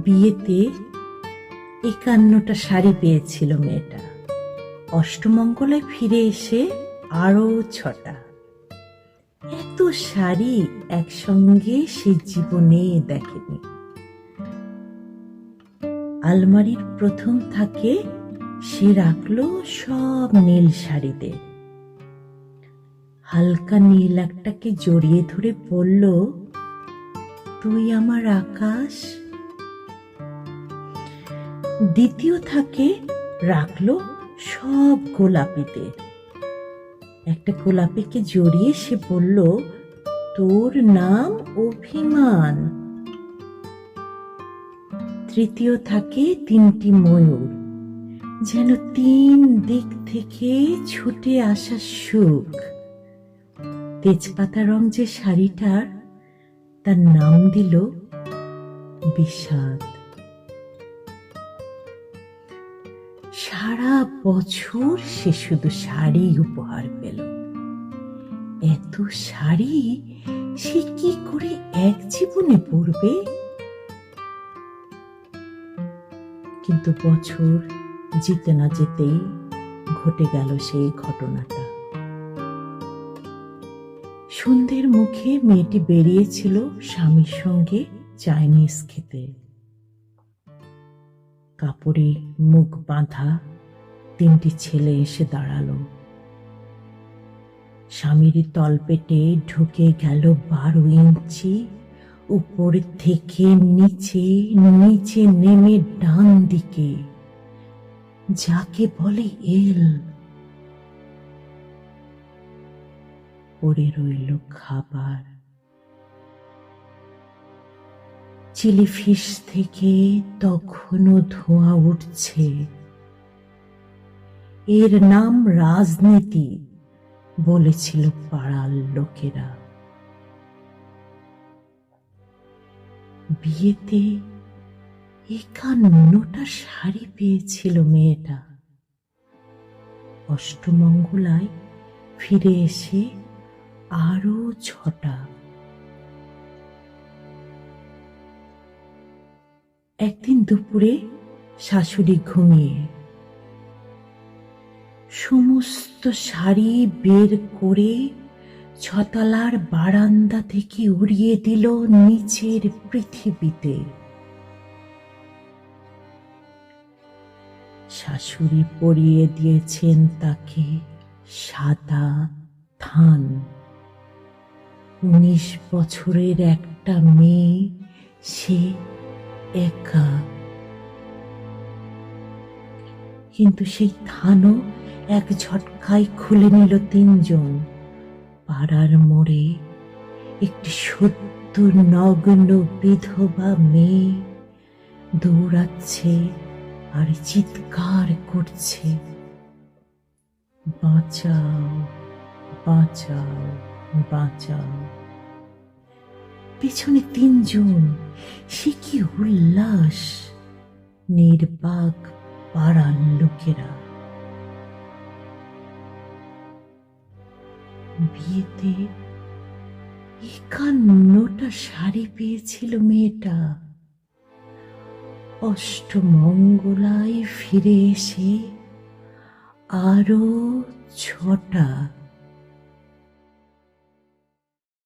বিয়েতে 51টা শাড়ি পেয়েছিল মেয়েটা। অষ্টমঙ্গলায় ফিরে এসে আরো 6টা। এত শাড়ি একসঙ্গে সে জীবনে দেখেনি। আলমারির প্রথম থাকে সে রাখলো সব নীল শাড়িদের। হালকা নীল একটাকে জড়িয়ে ধরে বলল, তুই আমার আকাশ। দ্বিতীয় থাকে রাখলো সব গোলাপিদের। একটা গোলাপিকে জড়িয়ে সে বলল, তোর নাম অভিমান। তৃতীয় থাকে 3টি ময়ূর, যেন 3 দিক থেকে ছুটে আসা সুখ। তেজপাতা রং যে শাড়িটার, তার নাম দিল বিষাদ। সারা বছর সে শুধু শাড়ি উপহার পেল। এত শাড়ি সে কি করে এক জীবনে পরবে? কিন্তু বছর যেতে না যেতেই ঘটে গেল সেই ঘটনাটা। সন্ধ্যের মুখে মেয়েটি বেরিয়েছিল স্বামীর সঙ্গে চাইনিজ খেতে। কাপড়ে মুখ বাঁধা 3টি ছেলে এসে দাঁড়ালো। স্বামীর তলপেটে ঢুকে গেল 12 ইঞ্চি, উপর থেকে নিচে নিচে নেমে ডান দিকে, যাকে বলে এল। পড়ে রইল খাবার। চিলি ফিশ থেকে তখনও ধোঁয়া উঠছে। এর নাম রাজনীতি বলেছিল পাড়ার লোকেরা। বিয়েতে 51টা শাড়ি পেয়েছিল মেয়েটা। অষ্টমঙ্গলায় ফিরে এসে আরো 6টা। একদিন দুপুরে শাশুড়ি ঘুমিয়ে সমস্ত শাড়ি বের করে 6তলার বারান্দা থেকে উড়িয়ে দিল নিচের পৃথিবীতে। শাশুড়ি পরিয়ে দিয়েছেন তাকে সাদা থান। 19 বছরের একটা মেয়ে, সে একা। কিন্তু সেই থানও এক ঝটকায় খুলে নিল 3 জন। পাড়ার মোড়ে একটি সদ্য নগ্ন বিধবা মেয়ে দৌড়াচ্ছে আর চিৎকার করছে, বাঁচাও, বাঁচাও, বাঁচাও। পেছনে 3 জন। সে কি উল্লাস! নির্বাক পাড়ার লোকেরা। বিয়েতে 51টা শাড়ি পেয়েছিল মেয়েটা। অষ্টমঙ্গলায় ফিরে এসে আরো 6টা।